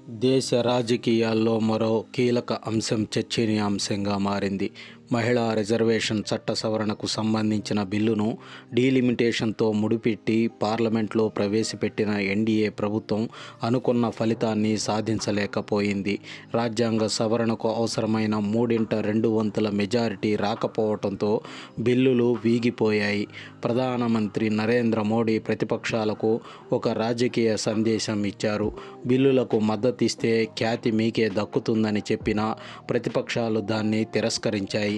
దేశ రాజకీయాల్లో మరో కీలక అంశం చర్చనీయాంశంగా మారింది. మహిళా రిజర్వేషన్ చట్ట సవరణకు సంబంధించిన బిల్లును డీలిమిటేషన్తో ముడిపెట్టి పార్లమెంట్లో ప్రవేశపెట్టిన ఎన్డీఏ ప్రభుత్వం అనుకున్న ఫలితాన్ని సాధించలేకపోయింది. రాజ్యాంగ సవరణకు అవసరమైన 3/2 మెజారిటీ రాకపోవడంతో బిల్లులు వీగిపోయాయి. ప్రధానమంత్రి నరేంద్ర మోడీ ప్రతిపక్షాలకు ఒక రాజకీయ సందేశం ఇచ్చారు. బిల్లులకు మద్దతిస్తే ఖ్యాతి మీకే దక్కుతుందని చెప్పినా ప్రతిపక్షాలు దాన్ని తిరస్కరించాయి.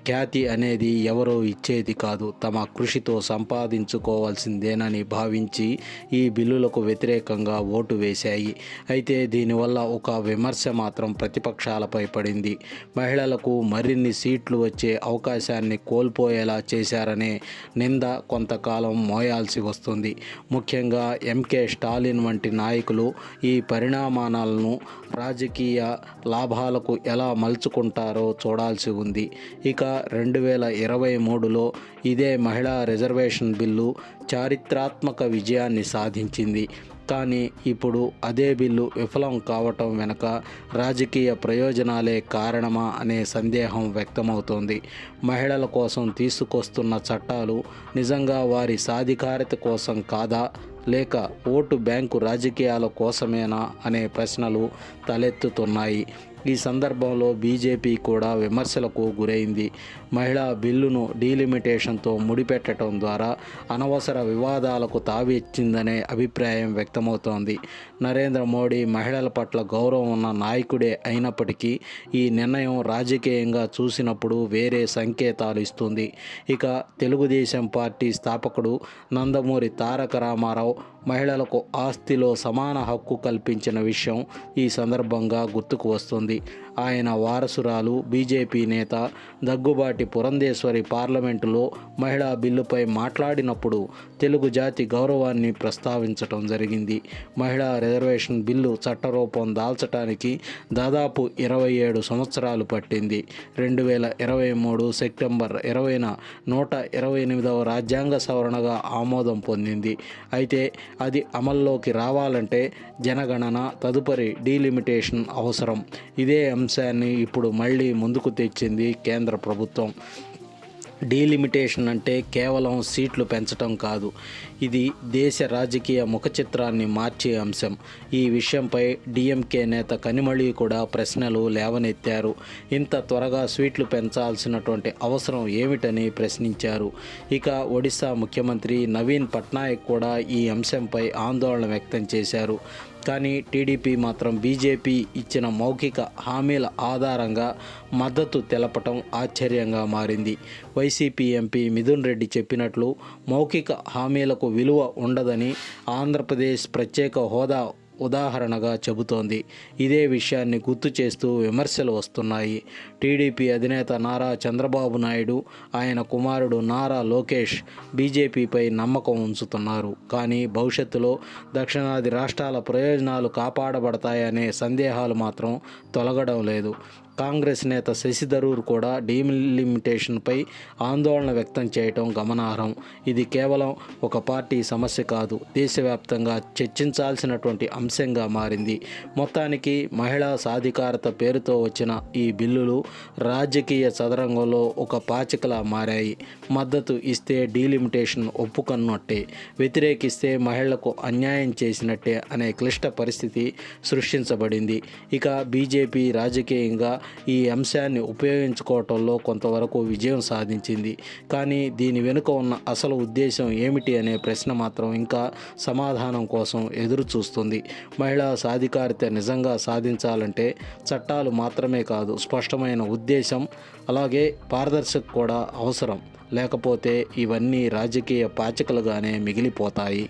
ఖ్యాతి అనేది ఎవరో ఇచ్చేది కాదు, తమ కృషితో సంపాదించుకోవాల్సిందేనని భావించి ఈ బిల్లులకు వ్యతిరేకంగా ఓటు వేశాయి. అయితే దీనివల్ల ఒక విమర్శ మాత్రం ప్రతిపక్షాలపై పడింది. మహిళలకు మరిన్ని సీట్లు వచ్చే అవకాశాన్ని కోల్పోయేలా చేశారనే నింద కొంతకాలం మోయాల్సి వస్తుంది. ముఖ్యంగా ఎంకే స్టాలిన్ వంటి నాయకులు ఈ పరిణామాలను రాజకీయ లాభాలకు ఎలా మలుచుకుంటారో చూడాల్సి ఉంది. ఇక 2023లో ఇదే మహిళా రిజర్వేషన్ బిల్లు చారిత్రాత్మక విజయాన్ని సాధించింది. కానీ ఇప్పుడు అదే బిల్లు విఫలం కావటం వెనుక రాజకీయ ప్రయోజనాలే కారణమా అనే సందేహం వ్యక్తమవుతోంది. మహిళల కోసం తీసుకొస్తున్న చట్టాలు నిజంగా వారి సాధికారత కోసం కాదా, లేక ఓటు బ్యాంకు రాజకీయాల కోసమేనా అనే ప్రశ్నలు తలెత్తుతున్నాయి. ఈ సందర్భంలో బీజేపీ కూడా విమర్శలకు గురైంది. మహిళా బిల్లును డీలిమిటేషన్తో ముడిపెట్టడం ద్వారా అనవసర వివాదాలకు తావిచ్చిందనే అభిప్రాయం వ్యక్తమవుతోంది. నరేంద్ర మోడీ మహిళల పట్ల గౌరవం ఉన్న నాయకుడే అయినప్పటికీ ఈ నిర్ణయం రాజకీయంగా చూసినప్పుడు వేరే సంకేతాలు ఇస్తుంది. ఇక తెలుగుదేశం పార్టీ స్థాపకుడు నందమూరి తారక రామారావు మహిళలకు ఆస్తిలో సమాన హక్కు కల్పించిన విషయం ఈ సందర్భంగా గుర్తుకు వస్తుంది. ఆయన వారసురాలు బీజేపీ నేత దగ్గుబాటి పురంధేశ్వరి పార్లమెంటులో మహిళా బిల్లుపై మాట్లాడినప్పుడు తెలుగు జాతి గౌరవాన్ని ప్రస్తావించటం జరిగింది. మహిళా రిజర్వేషన్ బిల్లు చట్టరూపం దాల్చడానికి దాదాపు 27 సంవత్సరాలు పట్టింది. 2023 సెప్టెంబర్ 20న 128వ రాజ్యాంగ సవరణగా ఆమోదం పొందింది. అయితే అది అమల్లోకి రావాలంటే జనగణన, తదుపరి డీలిమిటేషన్ అవసరం. ఇదే అంశాన్ని ఇప్పుడు మళ్ళీ ముందుకు తెచ్చింది కేంద్ర ప్రభుత్వం. డీలిమిటేషన్ అంటే కేవలం సీట్లు పెంచడం కాదు, ఇది దేశ రాజకీయ ముఖచిత్రాన్ని మార్చే అంశం. ఈ విషయంపై డిఎంకే నేత కనిమొళి కూడా ప్రశ్నలు లేవనెత్తారు. ఇంత త్వరగా సీట్లు పెంచాల్సినటువంటి అవసరం ఏమిటని ప్రశ్నించారు. ఇక ఒడిశా ముఖ్యమంత్రి నవీన్ పట్నాయక్ కూడా ఈ అంశంపై ఆందోళన వ్యక్తం చేశారు. కానీ టీడీపీ మాత్రం బీజేపీ ఇచ్చిన మౌఖిక హామీల ఆధారంగా మద్దతు తెలపటం ఆశ్చర్యంగా మారింది. వైసీపీ ఎంపీ మిథున్ రెడ్డి చెప్పినట్లు మౌఖిక హామీలకు విలువ ఉండదని ఆంధ్రప్రదేశ్ ప్రత్యేక హోదా ఉదాహరణగా చెబుతోంది. ఇదే విషయాన్ని గుర్తు చేస్తూ విమర్శలు వస్తున్నాయి. టీడీపీ అధినేత నారా చంద్రబాబు నాయుడు, ఆయన కుమారుడు నారా లోకేష్ బీజేపీపై నమ్మకం ఉంచుతున్నారు. కానీ భవిష్యత్తులో దక్షిణాది రాష్ట్రాల ప్రయోజనాలు కాపాడబడతాయనే సందేహాలు మాత్రం తొలగడం లేదు. కాంగ్రెస్ నేత శశి థరూర్ కూడా డీలిమిటేషన్పై ఆందోళన వ్యక్తం చేయడం గమనార్హం. ఇది కేవలం ఒక పార్టీ సమస్య కాదు, దేశవ్యాప్తంగా చర్చించాల్సినటువంటి అంశంగా మారింది. మొత్తానికి మహిళా సాధికారత పేరుతో వచ్చిన ఈ బిల్లులు రాజకీయ చదరంగంలో ఒక పాచికలా మారాయి. మద్దతు ఇస్తే డీలిమిటేషన్ ఒప్పుకున్నట్టే, వ్యతిరేకిస్తే మహిళలకు అన్యాయం చేసినట్టే అనే క్లిష్ట పరిస్థితి సృష్టించబడింది. ఇక బీజేపీ రాజకీయంగా ఈ అంశాన్ని ఉపయోగించుకోవటంలో కొంతవరకు విజయం సాధించింది. కానీ దీని వెనుక ఉన్న అసలు ఉద్దేశం ఏమిటి అనే ప్రశ్న మాత్రం ఇంకా సమాధానం కోసం ఎదురు చూస్తుంది. మహిళా సాధికారిత నిజంగా సాధించాలంటే చట్టాలు మాత్రమే కాదు, స్పష్టమైన ఉద్దేశం అలాగే పారదర్శకత కూడా అవసరం. లేకపోతే ఇవన్నీ రాజకీయ పాచికలుగానే మిగిలిపోతాయి.